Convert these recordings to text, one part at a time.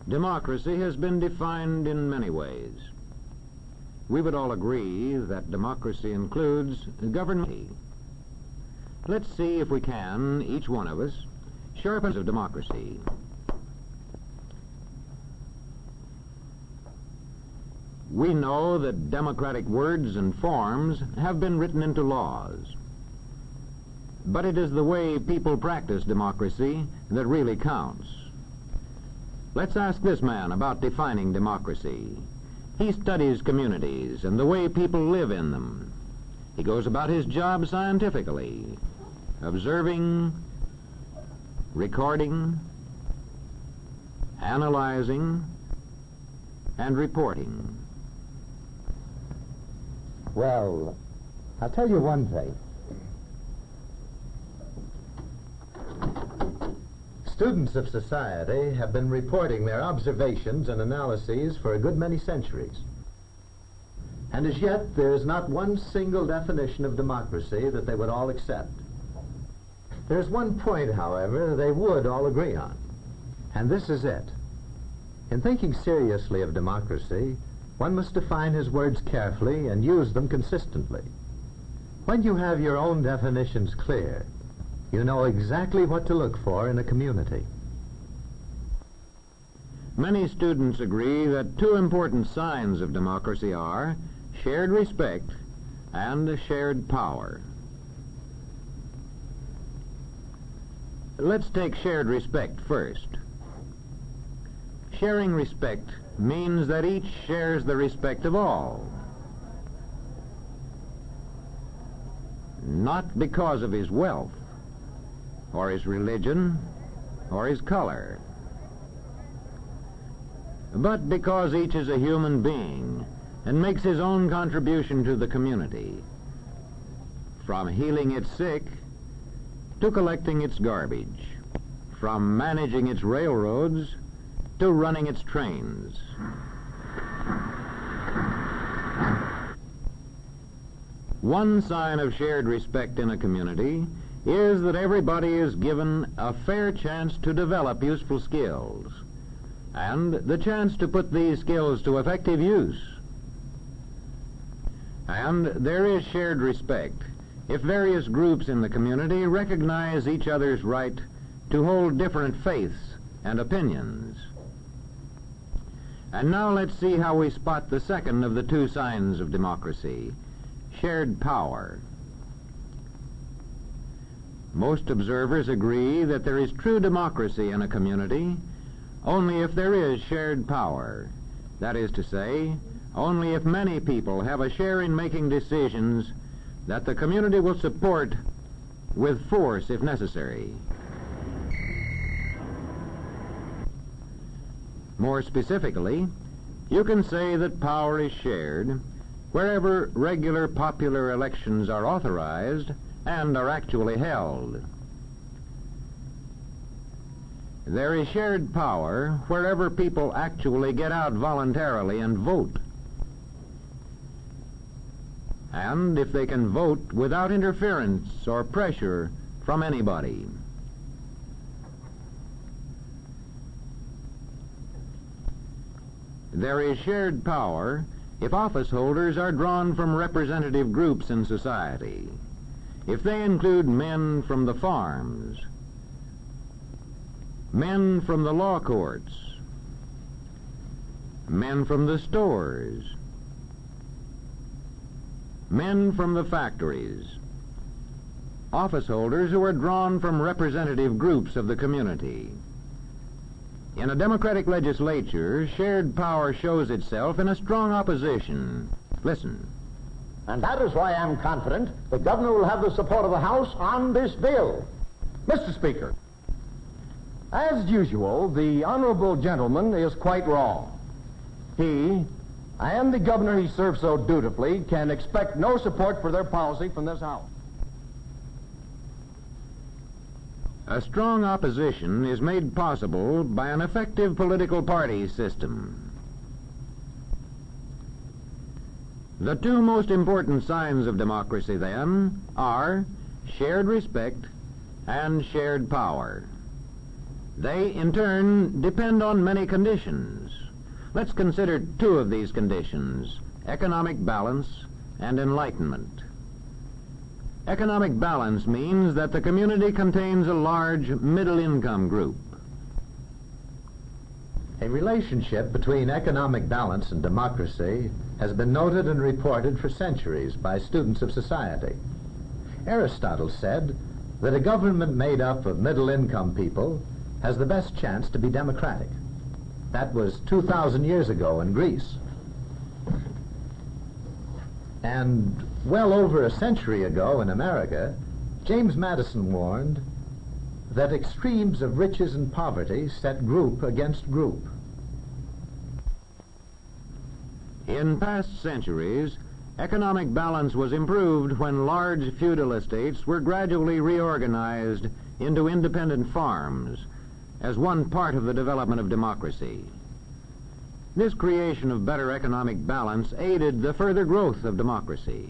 Democracy has been defined in many ways. We would all agree that democracy includes government. Let's see if we can, each one of us, sharpen of democracy. We know that democratic words and forms have been written into laws. But it is the way people practice democracy that really counts. Let's ask this man about defining democracy. He studies communities and the way people live in them. He goes about his job scientifically, observing, recording, analyzing, and reporting. Well, I'll tell you one thing. Students of society have been reporting their observations and analyses for a good many centuries. And as yet, there is not one single definition of democracy that they would all accept. There's one point, however, they would all agree on, and this is it. In thinking seriously of democracy, one must define his words carefully and use them consistently. When you have your own definitions clear, you know exactly what to look for in a community. Many students agree that two important signs of democracy are shared respect and shared power. Let's take shared respect first. Sharing respect means that each shares the respect of all. Not because of his wealth, or his religion, or his color, but because each is a human being and makes his own contribution to the community, from healing its sick to collecting its garbage, from managing its railroads to running its trains. One sign of shared respect in a community is that everybody is given a fair chance to develop useful skills and the chance to put these skills to effective use. And there is shared respect if various groups in the community recognize each other's right to hold different faiths and opinions. And now let's see how we spot the second of the two signs of democracy, shared power. Most observers agree that there is true democracy in a community only if there is shared power. That is to say, only if many people have a share in making decisions that the community will support with force if necessary. More specifically, you can say that power is shared wherever regular popular elections are authorized and are actually held. There is shared power wherever people actually get out voluntarily and vote. And if they can vote without interference or pressure from anybody. There is shared power if office holders are drawn from representative groups in society. If they include men from the farms, men from the law courts, men from the stores, men from the factories, office holders who are drawn from representative groups of the community. In a democratic legislature, shared power shows itself in a strong opposition. Listen. And that is why I'm confident the governor will have the support of the House on this bill. Mr. Speaker, as usual, the honorable gentleman is quite wrong. He and the governor he serves so dutifully can expect no support for their policy from this House. A strong opposition is made possible by an effective political party system. The two most important signs of democracy, then, are shared respect and shared power. They, in turn, depend on many conditions. Let's consider two of these conditions: economic balance and enlightenment. Economic balance means that the community contains a large middle-income group. A relationship between economic balance and democracy has been noted and reported for centuries by students of society. Aristotle said that a government made up of middle-income people has the best chance to be democratic. That was 2,000 years ago in Greece. And well over a century ago in America, James Madison warned that extremes of riches and poverty set group against group. In past centuries, economic balance was improved when large feudal estates were gradually reorganized into independent farms as one part of the development of democracy. This creation of better economic balance aided the further growth of democracy.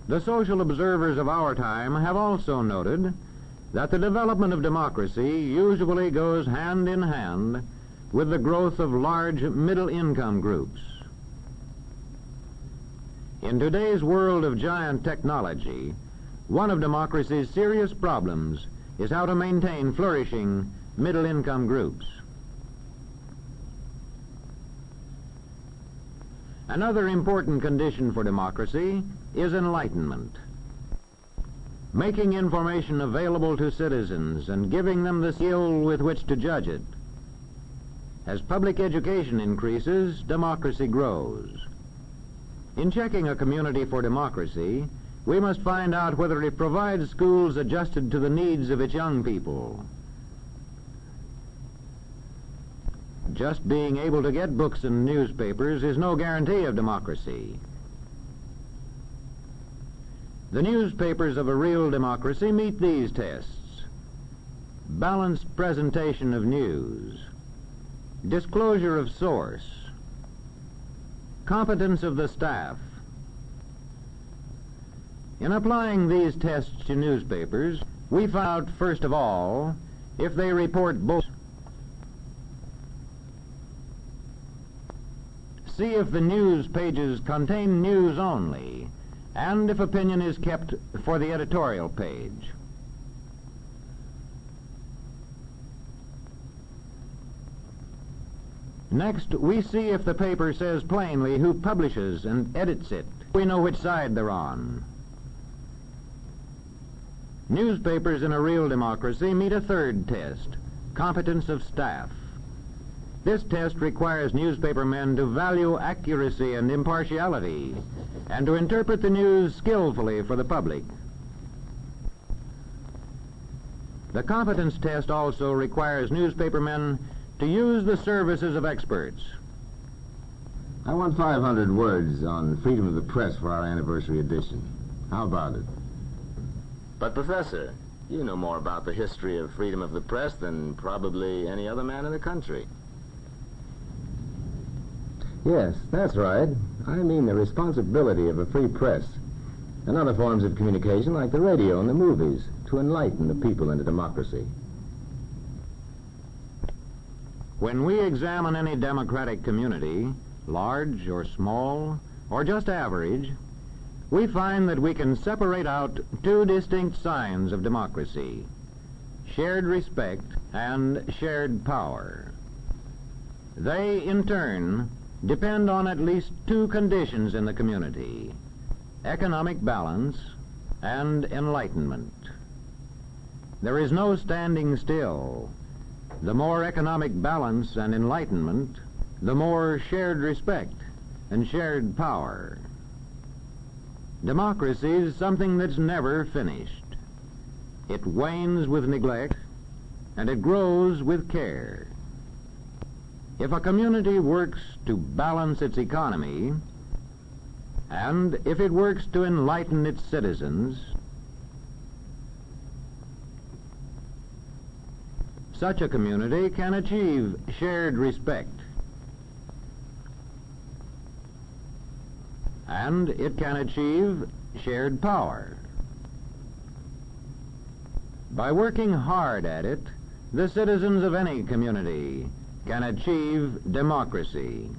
The social observers of our time have also noted that the development of democracy usually goes hand in hand with the growth of large middle-income groups. In today's world of giant technology, one of democracy's serious problems is how to maintain flourishing middle-income groups. Another important condition for democracy is enlightenment. Making information available to citizens and giving them the skill with which to judge it. As public education increases, democracy grows. In checking a community for democracy, we must find out whether it provides schools adjusted to the needs of its young people. Just being able to get books and newspapers is no guarantee of democracy. The newspapers of a real democracy meet these tests: balanced presentation of news, disclosure of source, competence of the staff. In applying these tests to newspapers, we find out, first of all, if they report both. See if the news pages contain news only, and if opinion is kept for the editorial page. Next, we see if the paper says plainly who publishes and edits it. We know which side they're on. Newspapers in a real democracy meet a third test: competence of staff. This test requires newspapermen to value accuracy and impartiality, and to interpret the news skillfully for the public. The competence test also requires newspapermen to use the services of experts. I want 500 words on freedom of the press for our anniversary edition. How about it? But, Professor, you know more about the history of freedom of the press than probably any other man in the country. Yes, that's right. I mean the responsibility of a free press and other forms of communication like the radio and the movies to enlighten the people into democracy. When we examine any democratic community, large or small, or just average, we find that we can separate out two distinct signs of democracy: shared respect and shared power. They, in turn, depend on at least two conditions in the community: economic balance and enlightenment. There is no standing still. The more economic balance and enlightenment, the more shared respect and shared power. Democracy is something that's never finished. It wanes with neglect, and it grows with care. If a community works to balance its economy, and if it works to enlighten its citizens, such a community can achieve shared respect, and it can achieve shared power. By working hard at it, the citizens of any community can achieve democracy.